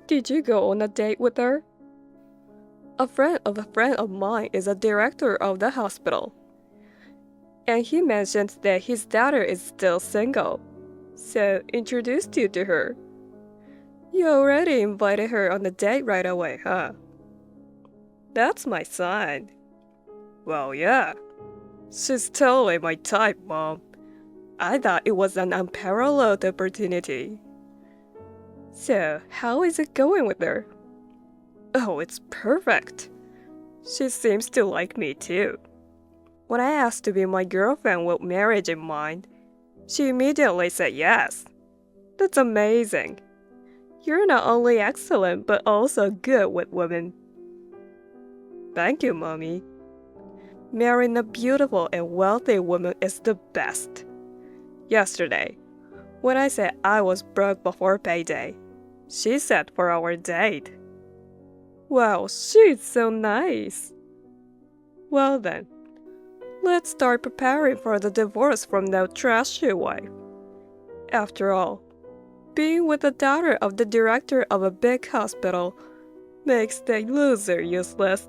Did you go on a date with her? A friend of mine is a director of the hospital. And he mentioned that his daughter is still single. So introduced you to her. You already invited her on a date right away, huh? That's my sign. Well, yeah. She's totally my type, Mom. I thought it was an unparalleled opportunity. So, how is it going with her? Oh, it's perfect. She seems to like me too. When I asked to be my girlfriend with marriage in mind, she immediately said yes. That's amazing. You're not only excellent, but also good with women. Thank you, Mommy. Marrying a beautiful and wealthy woman is the best. Yesterday, when I said I was broke before payday, she said for our date. Wow, she's so nice. Well then, let's start preparing for the divorce from that trashy wife. After all, being with the daughter of the director of a big hospital makes the loser useless.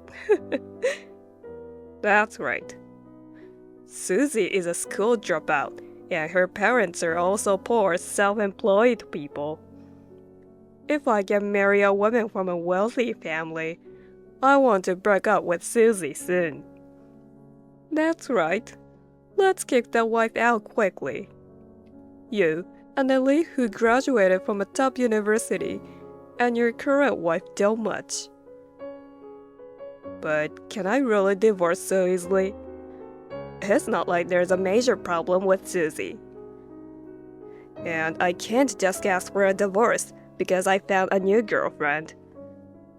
That's right. Susie is a school dropout, and her parents are also poor, self-employed people. If I can marry a woman from a wealthy family, I want to break up with Susie soon. That's right. Let's kick that wife out quickly. You, an elite who graduated from a top university, and your current wife don't much. But can I really divorce so easily? It's not like there's a major problem with Susie. And I can't just ask for a divorce because I found a new girlfriend.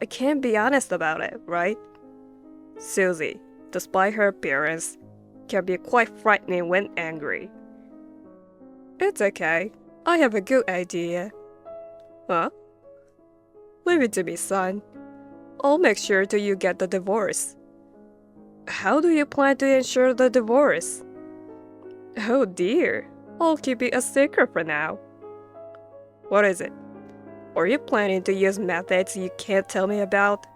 I can't be honest about it, right? Susie, despite her appearance, can be quite frightening when angry. It's okay. I have a good idea. Huh? Leave it to me, son. I'll make sure that you get the divorce. How do you plan to ensure the divorce? Oh dear, I'll keep it a secret for now. What is it? Are you planning to use methods you can't tell me about?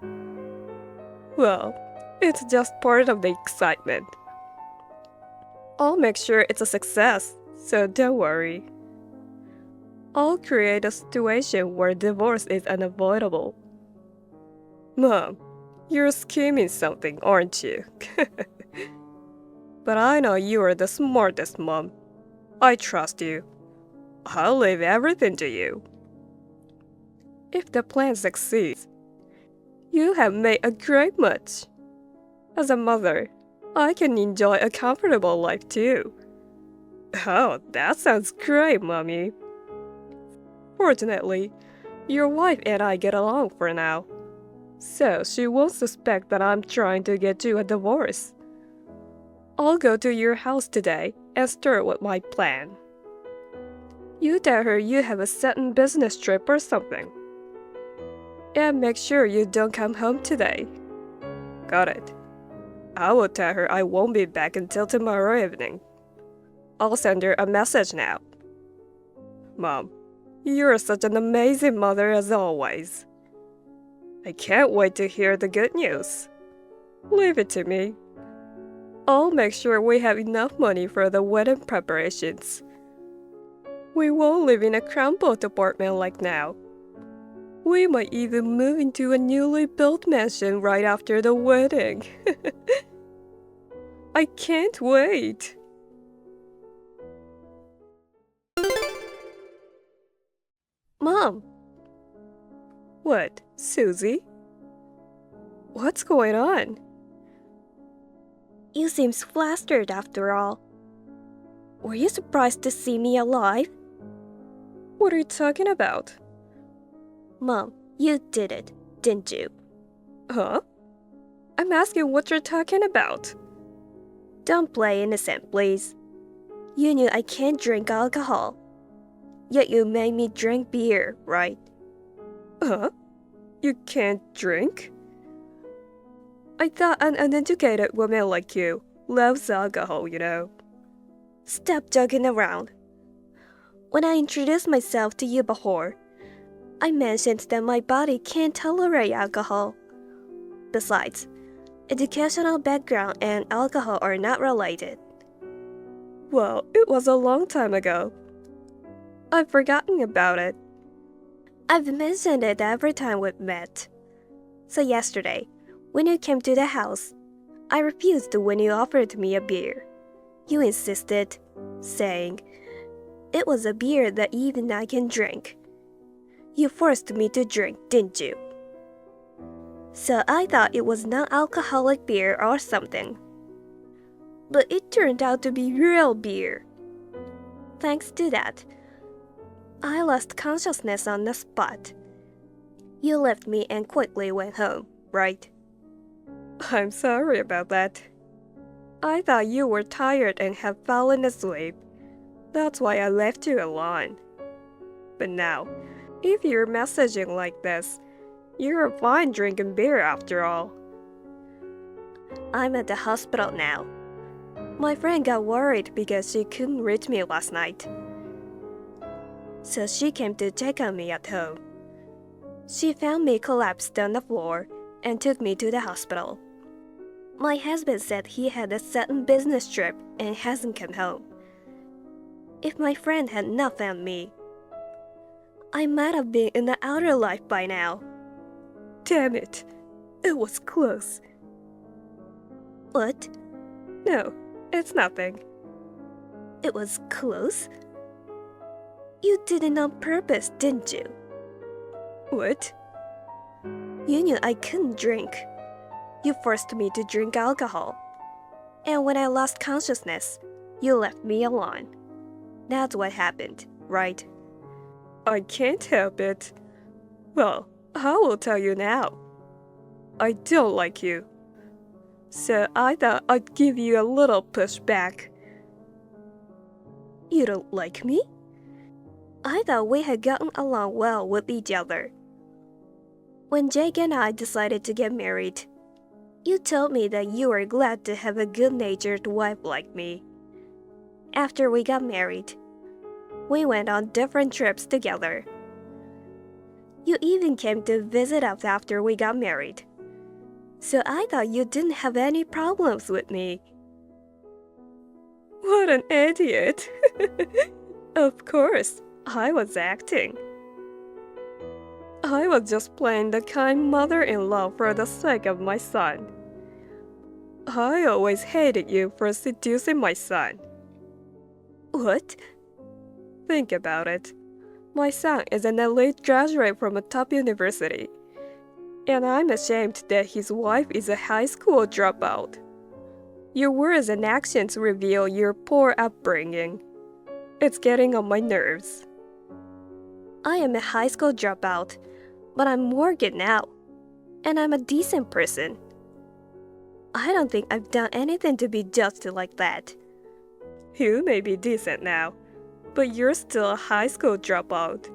Well, it's just part of the excitement. I'll make sure it's a success, so don't worry. I'll create a situation where divorce is unavoidable. Mom, you're scheming something, aren't you? But I know you are the smartest mom. I trust you. I'll leave everything to you. If the plan succeeds, you have made a great match. As a mother, I can enjoy a comfortable life too. Oh, that sounds great, Mommy. Fortunately, your wife and I get along for now, so she won't suspect that I'm trying to get you a divorce. I'll go to your house today and start with my plan. You tell her you have a certain business trip or something. And make sure you don't come home today. Got it. I will tell her I won't be back until tomorrow evening. I'll send her a message now. Mom, you're such an amazing mother as always. I can't wait to hear the good news. Leave it to me. I'll make sure we have enough money for the wedding preparations. We won't live in a crumpled apartment like now. We might even move into a newly built mansion right after the wedding. I can't wait. Mom. What, Susie? What's going on? You seem flustered after all. Were you surprised to see me alive? What are you talking about? Mom, you did it, didn't you? Huh? I'm asking what you're talking about. Don't play innocent, please. You knew I can't drink alcohol. Yet you made me drink beer, right? Huh? You can't drink? I thought an uneducated woman like you loves alcohol, you know. Stop joking around. When I introduced myself to you before, I mentioned that my body can't tolerate alcohol. Besides, educational background and alcohol are not related. Well, it was a long time ago. I've forgotten about it. I've mentioned it every time we've met. So yesterday, when you came to the house, I refused when you offered me a beer. You insisted, saying, "It was a beer that even I can drink." You forced me to drink, didn't you? So I thought it was non-alcoholic beer or something. But it turned out to be real beer. Thanks to that, I lost consciousness on the spot. You left me and quickly went home, right? I'm sorry about that. I thought you were tired and had fallen asleep. That's why I left you alone. But now, if you're messaging like this, you're fine drinking beer after all. I'm at the hospital now. My friend got worried because she couldn't reach me last night. So she came to check on me at home. She found me collapsed on the floor and took me to the hospital. My husband said he had a sudden business trip and hasn't come home. If my friend had not found me, I might have been in the outer life by now. Damn it. It was close. What? No, it's nothing. It was close? You did it on purpose, didn't you? What? You knew I couldn't drink. You forced me to drink alcohol. And when I lost consciousness, you left me alone. That's what happened, right? I can't help it. Well, I will tell you now. I don't like you. So I thought I'd give you a little pushback. You don't like me? I thought we had gotten along well with each other. When Jake and I decided to get married, you told me that you were glad to have a good-natured wife like me. After we got married, we went on different trips together. You even came to visit us after we got married. So I thought you didn't have any problems with me. What an idiot. Of course, I was acting. I was just playing the kind mother-in-law for the sake of my son. I always hated you for seducing my son. What? Think about it. My son is an elite graduate from a top university, and I'm ashamed that his wife is a high school dropout. Your words and actions reveal your poor upbringing. It's getting on my nerves. I am a high school dropout, but I'm working now, and I'm a decent person. I don't think I've done anything to be judged like that. You may be decent now, but you're still a high school dropout.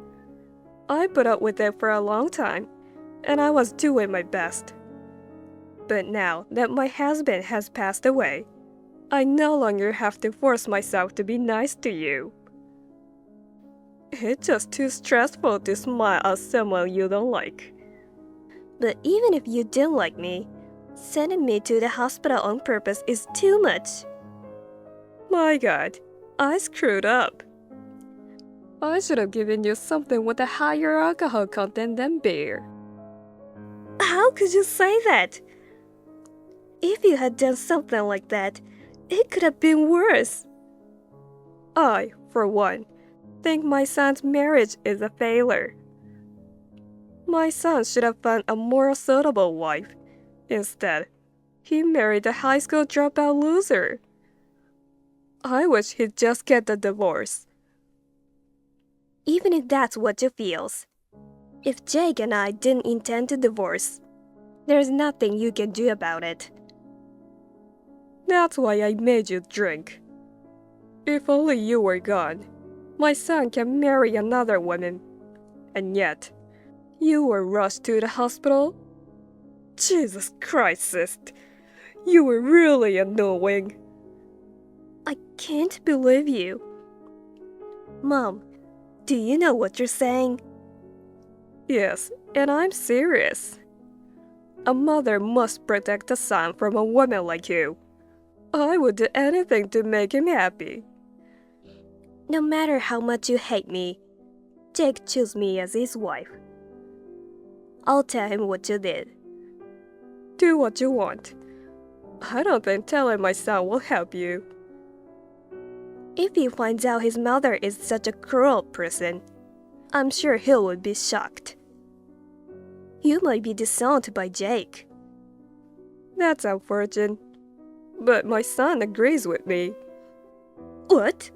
I put up with it for a long time, and I was doing my best. But now that my husband has passed away, I no longer have to force myself to be nice to you. It's just too stressful to smile at someone you don't like. But even if you didn't like me, sending me to the hospital on purpose is too much. My God, I screwed up. I should have given you something with a higher alcohol content than beer. How could you say that? If you had done something like that, it could have been worse. I, for one, think my son's marriage is a failure. My son should have found a more suitable wife. Instead, he married a high school dropout loser. I wish he'd just get the divorce. Even if that's what you feel, if Jake and I didn't intend to divorce, there's nothing you can do about it. That's why I made you drink. If only you were gone, my son can marry another woman. And yet, you were rushed to the hospital? Jesus Christ, sis. You were really annoying. I can't believe you. Mom, do you know what you're saying? Yes, and I'm serious. A mother must protect a son from a woman like you. I would do anything to make him happy. No matter how much you hate me, Jake chose me as his wife. I'll tell him what you did. Do what you want. I don't think telling my son will help you. If he finds out his mother is such a cruel person, I'm sure he would be shocked. You might be disowned by Jake. That's unfortunate. But my son agrees with me. What?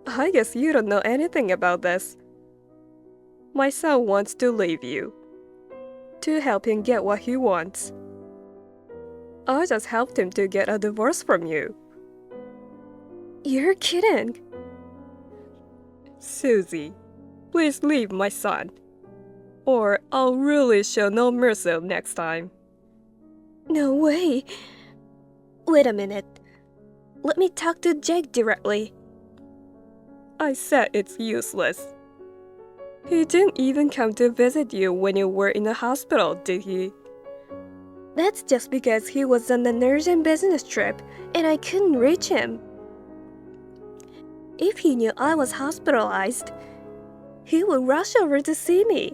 I guess you don't know anything about this. My son wants to leave you. To help him get what he wants. I just helped him to get a divorce from you. You're kidding. Susie, please leave my son. Or I'll really show no mercy next time. No way. Wait a minute. Let me talk to Jake directly. I said it's useless. He didn't even come to visit you when you were in the hospital, did he? That's just because he was on an urgent business trip and I couldn't reach him. If he knew I was hospitalized, he would rush over to see me.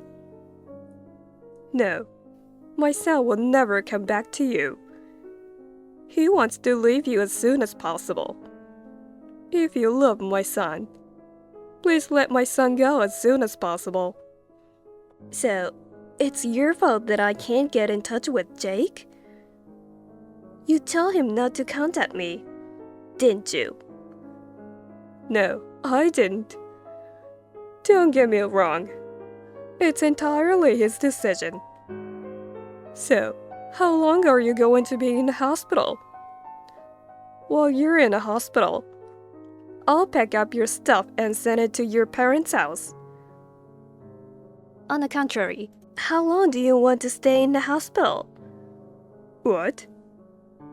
No, my son will never come back to you. He wants to leave you as soon as possible. If you love my son, please let my son go as soon as possible. So, it's your fault that I can't get in touch with Jake? You told him not to contact me, didn't you? No, I didn't. Don't get me wrong. It's entirely his decision. So, how long are you going to be in the hospital? While you're in the hospital, I'll pack up your stuff and send it to your parents' house. On the contrary, how long do you want to stay in the hospital? What?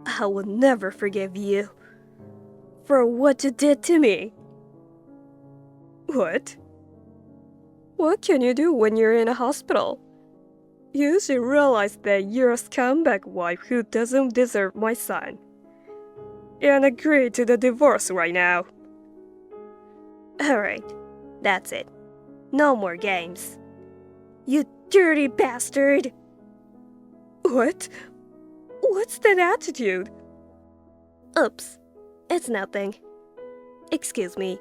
I will never forgive you for what you did to me. What? What can you do when you're in a hospital? You should realize that you're a scumbag wife who doesn't deserve my son. And agree to the divorce right now. Alright, that's it. No more games. You dirty bastard! What? What's that attitude? Oops, it's nothing. Excuse me.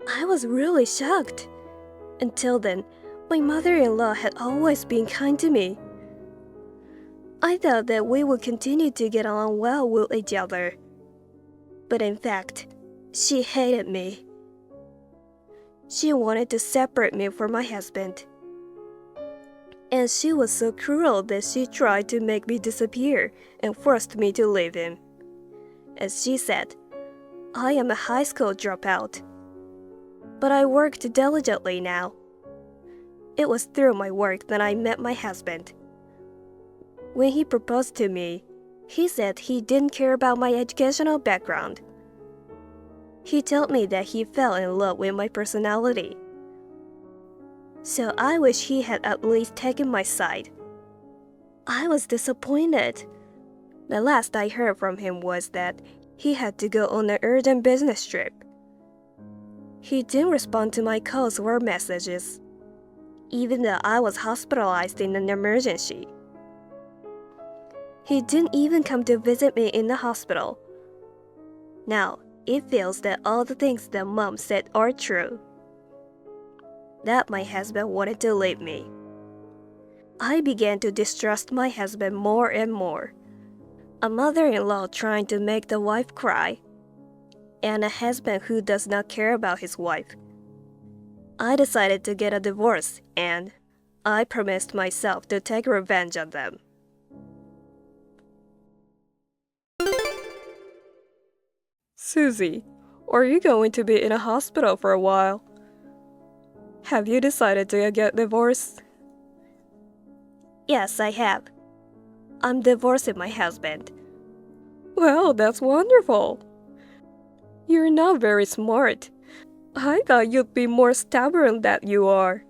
I was really shocked. Until then, my mother-in-law had always been kind to me. I thought that we would continue to get along well with each other. But in fact, she hated me. She wanted to separate me from my husband. And she was so cruel that she tried to make me disappear and forced me to leave him. As she said, I am a high school dropout. But I worked diligently now. It was through my work that I met my husband. When he proposed to me, he said he didn't care about my educational background. He told me that he fell in love with my personality. So I wish he had at least taken my side. I was disappointed. The last I heard from him was that he had to go on an urgent business trip. He didn't respond to my calls or messages, even though I was hospitalized in an emergency. He didn't even come to visit me in the hospital. Now, it feels that all the things that Mom said are true. That my husband wanted to leave me. I began to distrust my husband more and more. A mother-in-law trying to make the wife cry, and a husband who does not care about his wife. I decided to get a divorce, and I promised myself to take revenge on them. Susie, are you going to be in a hospital for a while? Have you decided to get divorced? Yes, I have. I'm divorcing my husband. Well, that's wonderful. You're not very smart, I thought you'd be more stubborn than you are.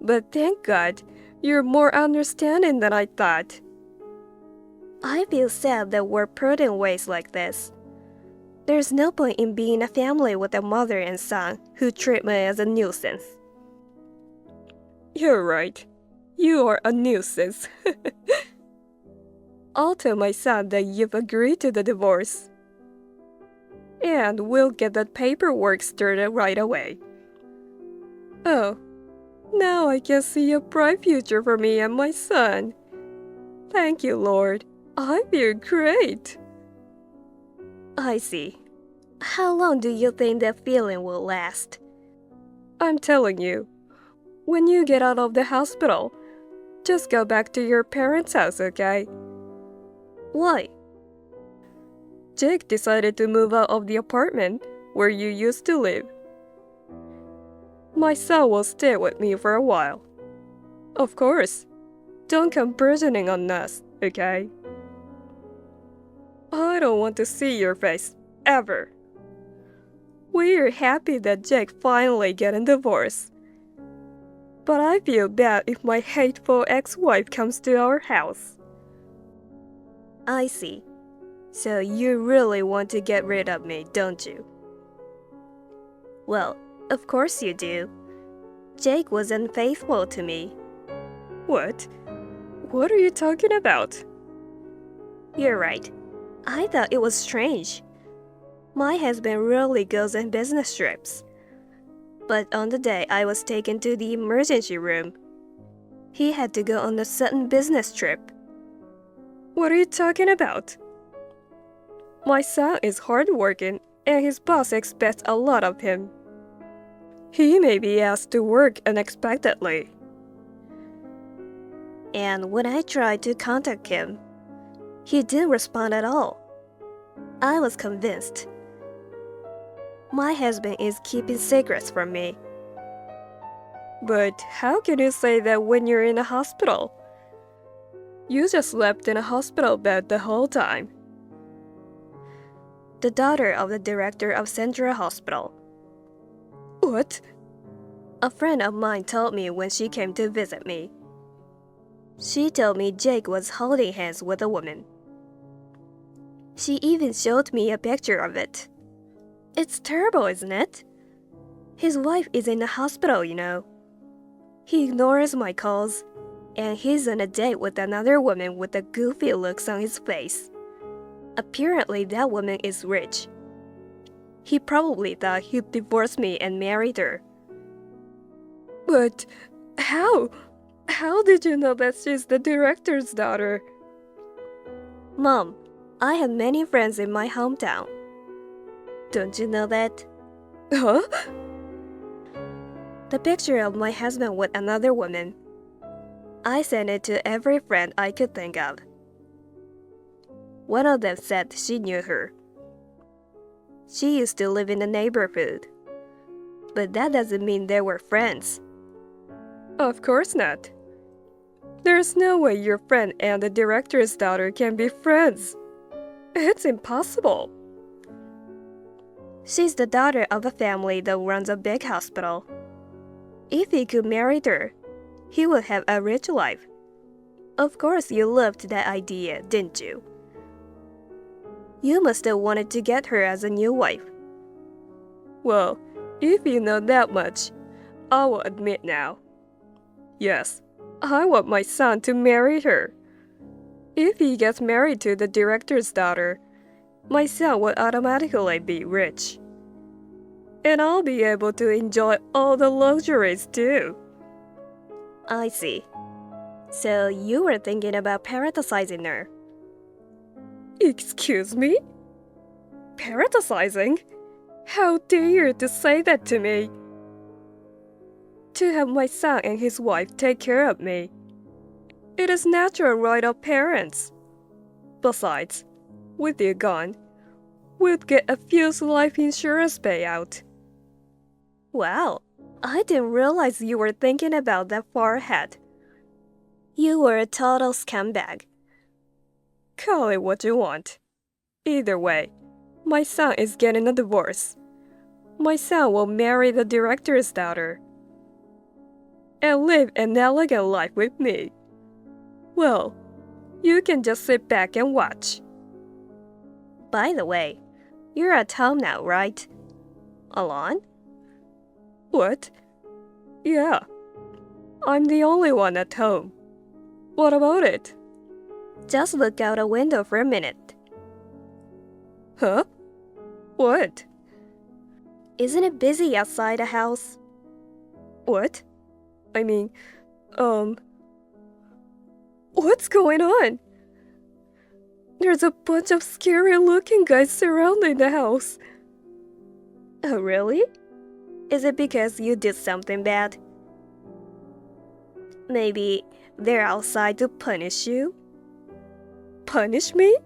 But thank God, you're more understanding than I thought. I feel sad that we're put in ways like this. There's no point in being a family with a mother and son who treat me as a nuisance. You're right. You are a nuisance. I'll tell my son that you've agreed to the divorce. And we'll get that paperwork started right away. Oh, now I can see a bright future for me and my son. Thank you, Lord. I feel great. I see. How long do you think that feeling will last? I'm telling you, when you get out of the hospital, just go back to your parents' house, okay? Why? Jake decided to move out of the apartment where you used to live. My son will stay with me for a while. Of course, don't come burdening on us, okay? I don't want to see your face, ever. We're happy that Jake finally got a divorce. But I feel bad if my hateful ex-wife comes to our house. I see. So you really want to get rid of me, don't you? Well, of course you do. Jake was unfaithful to me. What? What are you talking about? You're right. I thought it was strange. My husband rarely goes on business trips. But on the day I was taken to the emergency room, he had to go on a sudden business trip. What are you talking about? My son is hardworking and his boss expects a lot of him. He may be asked to work unexpectedly. And when I tried to contact him, he didn't respond at all. I was convinced. My husband is keeping secrets from me. But how can you say that when you're in a hospital? You just slept in a hospital bed the whole time. The daughter of the director of Central Hospital. What? A friend of mine told me when she came to visit me. She told me Jake was holding hands with a woman. She even showed me a picture of it. It's terrible, isn't it? His wife is in the hospital, you know. He ignores my calls, and he's on a date with another woman with the goofy looks on his face. Apparently, that woman is rich. He probably thought he'd divorce me and married her. But how? How did you know that she's the director's daughter? Mom, I have many friends in my hometown. Don't you know that? Huh? The picture of my husband with another woman. I sent it to every friend I could think of. One of them said she knew her. She used to live in the neighborhood. But that doesn't mean they were friends. Of course not. There's no way your friend and the director's daughter can be friends. It's impossible. She's the daughter of a family that runs a big hospital. If he could marry her, he would have a rich life. Of course you loved that idea, didn't you? You must have wanted to get her as a new wife. Well, if you know that much, I will admit now. Yes, I want my son to marry her. If he gets married to the director's daughter, my son will automatically be rich. And I'll be able to enjoy all the luxuries too. I see. So you were thinking about parenticizing her. Excuse me? Parenticizing? How dare you to say that to me? To have my son and his wife take care of me. It is natural right of parents. Besides, with you gone, we'd get a few life insurance payout. Wow, I didn't realize you were thinking about that far ahead. You were a total scumbag. Call it what you want. Either way, my son is getting a divorce. My son will marry the director's daughter and live an elegant life with me. Well, you can just sit back and watch. By the way, you're at home now, right? Alone? What? Yeah. I'm the only one at home. What about it? Just look out a window for a minute. Huh? What? Isn't it busy outside the house? What? I mean, what's going on? There's a bunch of scary-looking guys surrounding the house. Oh, really? Is it because you did something bad? Maybe they're outside to punish you? Punish me?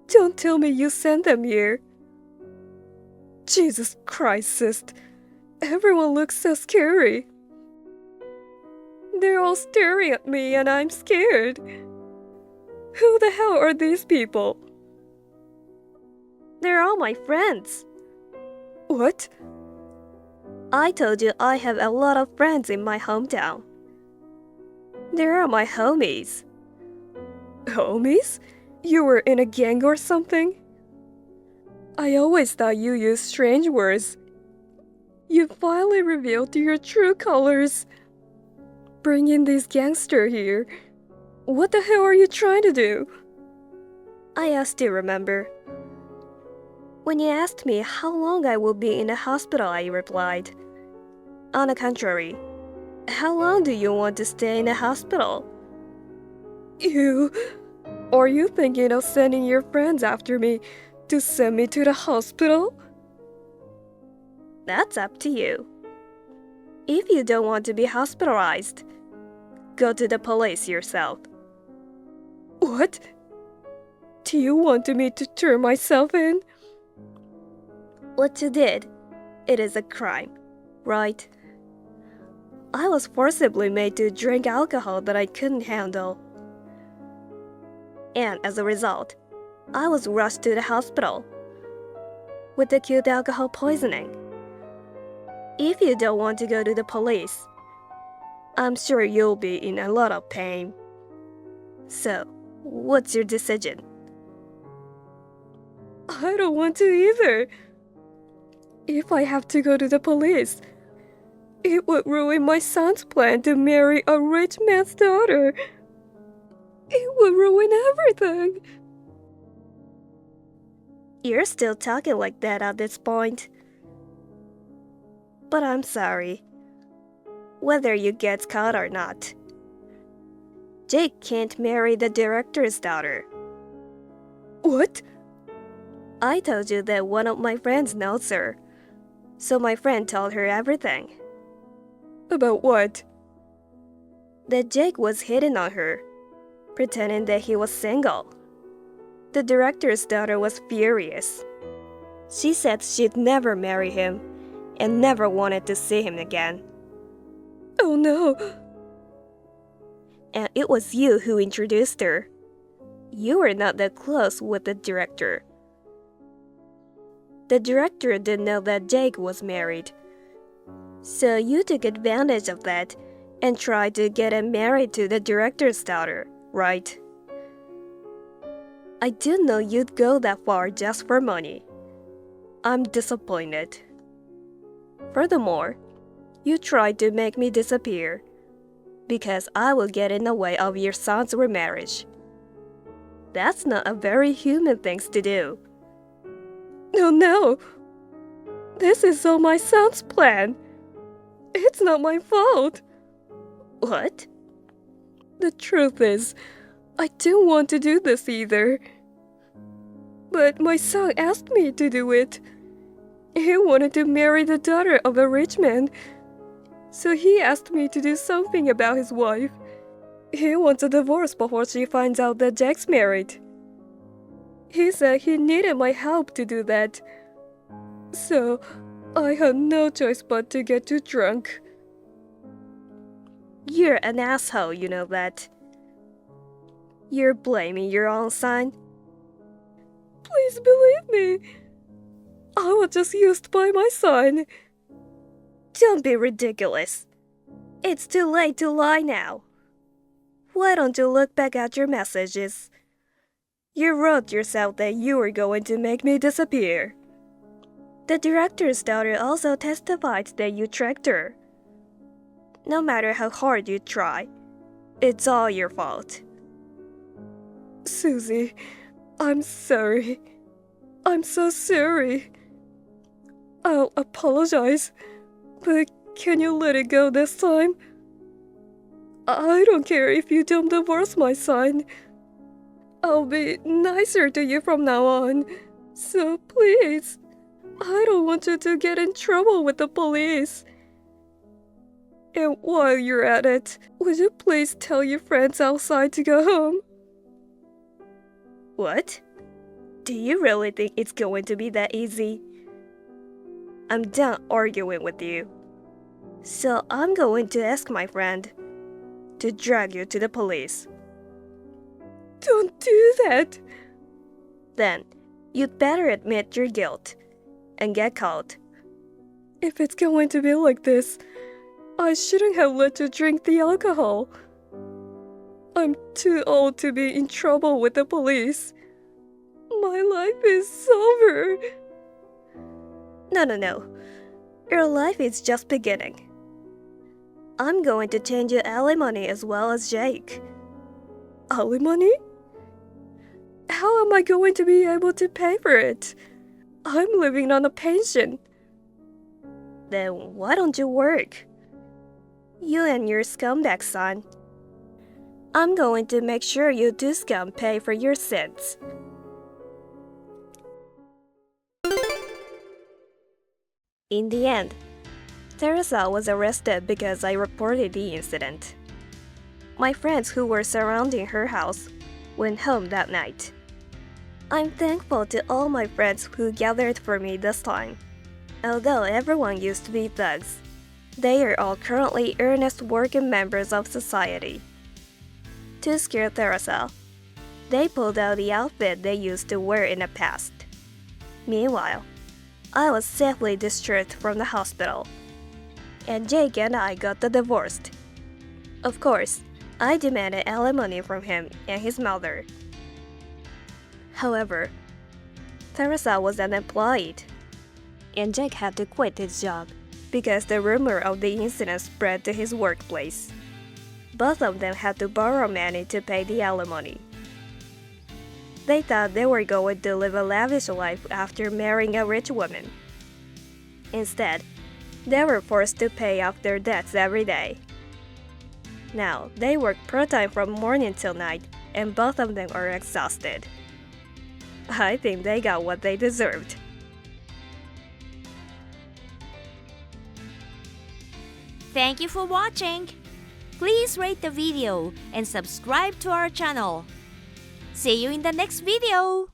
Don't tell me you sent them here. Jesus Christ, sis. Everyone looks so scary. They're all staring at me and I'm scared. Who the hell are these people? They're all my friends. What? I told you I have a lot of friends in my hometown. They are my homies. Homies? You were in a gang or something? I always thought you used strange words. You finally revealed your true colors. Bringing this gangster here. What the hell are you trying to do? I still remember. When you asked me how long I will be in the hospital, I replied, on the contrary, how long do you want to stay in the hospital? Are you thinking of sending your friends after me to send me to the hospital? That's up to you. If you don't want to be hospitalized, go to the police yourself. What? Do you want me to turn myself in? What you did, it is a crime, right? I was forcibly made to drink alcohol that I couldn't handle. And as a result, I was rushed to the hospital with acute alcohol poisoning. If you don't want to go to the police, I'm sure you'll be in a lot of pain. So, what's your decision? I don't want to either. If I have to go to the police, it would ruin my son's plan to marry a rich man's daughter. It would ruin everything. You're still talking like that at this point. But I'm sorry. Whether you get caught or not, Jake can't marry the director's daughter. What? I told you that one of my friends knows her, so my friend told her everything. About what? That Jake was hitting on her, pretending that he was single. The director's daughter was furious. She said she'd never marry him and never wanted to see him again. Oh no! And it was you who introduced her. You were not that close with the director. The director didn't know that Jake was married. So you took advantage of that and tried to get him married to the director's daughter, right? I didn't know you'd go that far just for money. I'm disappointed. Furthermore, you tried to make me disappear because I will get in the way of your son's remarriage. That's not a very human thing to do. No. This is all my son's plan. It's not my fault. What? The truth is, I didn't want to do this either. But my son asked me to do it. He wanted to marry the daughter of a rich man. So he asked me to do something about his wife. He wants a divorce before she finds out that Jack's married. He said he needed my help to do that. So I had no choice but to get too drunk. You're an asshole, you know that. You're blaming your own son. Please believe me. I was just used by my son. Don't be ridiculous. It's too late to lie now. Why don't you look back at your messages? You wrote yourself that you were going to make me disappear. The director's daughter also testified that you tricked her. No matter how hard you try, it's all your fault. Susie, I'm sorry. I'm so sorry. I'll apologize, but can you let it go this time? I don't care if you don't divorce my son. I'll be nicer to you from now on. So please, I don't want you to get in trouble with the police. And while you're at it, would you please tell your friends outside to go home? What? Do you really think it's going to be that easy? I'm done arguing with you. So I'm going to ask my friend to drag you to the police. Don't do that. Then you'd better admit your guilt and get caught. If it's going to be like this, I shouldn't have let you drink the alcohol. I'm too old to be in trouble with the police. My life is over. No. Your life is just beginning. I'm going to change your alimony as well as Jake. Alimony? How am I going to be able to pay for it? I'm living on a pension. Then why don't you work? You and your scumbag son. I'm going to make sure you do scum pay for your sins. In the end, Teresa was arrested because I reported the incident. My friends who were surrounding her house went home that night. I'm thankful to all my friends who gathered for me this time. Although everyone used to be thugs, they are all currently earnest working members of society. To scare Teresa, they pulled out the outfit they used to wear in the past. Meanwhile, I was safely discharged from the hospital, and Jake and I got divorced. Of course, I demanded alimony from him and his mother. However, Teresa was unemployed, and Jake had to quit his job because the rumor of the incident spread to his workplace. Both of them had to borrow money to pay the alimony. They thought they were going to live a lavish life after marrying a rich woman. Instead, they were forced to pay off their debts every day. Now, they work part-time from morning till night, and both of them are exhausted. I think they got what they deserved. Thank you for watching. Please rate the video and subscribe to our channel. See you in the next video.